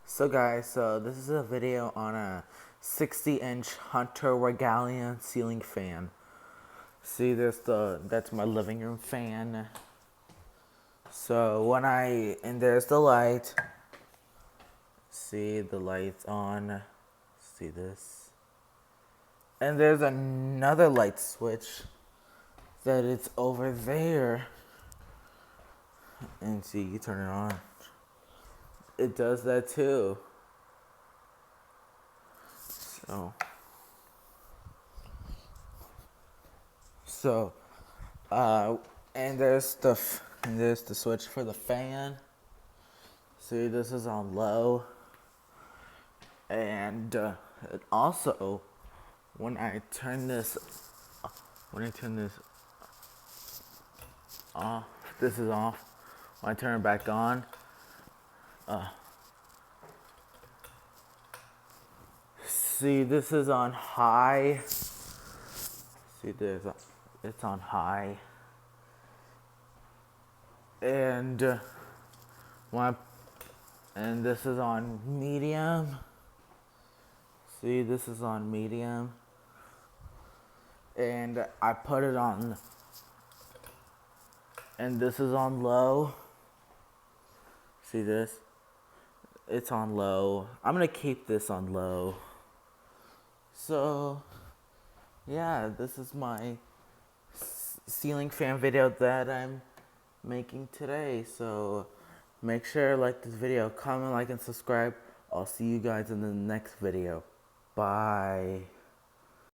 So guys, this is a video on a 60-inch Hunter regalia ceiling fan. See, that's my living room fan. So and there's the light. See, the light's on. See this? And there's another light switch that it's over there. And see, you turn it on. It does that too. So, so, uh, and there's the switch for the fan. See, this is on low. And it also, when I turn this off, this is off. When I turn it back on, see, this is on high. See, it's on high. And and this is on medium. See, this is on medium. And I put it on, and this is on low. See this? It's on low. I'm gonna keep this on low. So, yeah, this is my ceiling fan video that I'm making today. So, make sure to like this video, comment, like, and subscribe. I'll see you guys in the next video. Bye.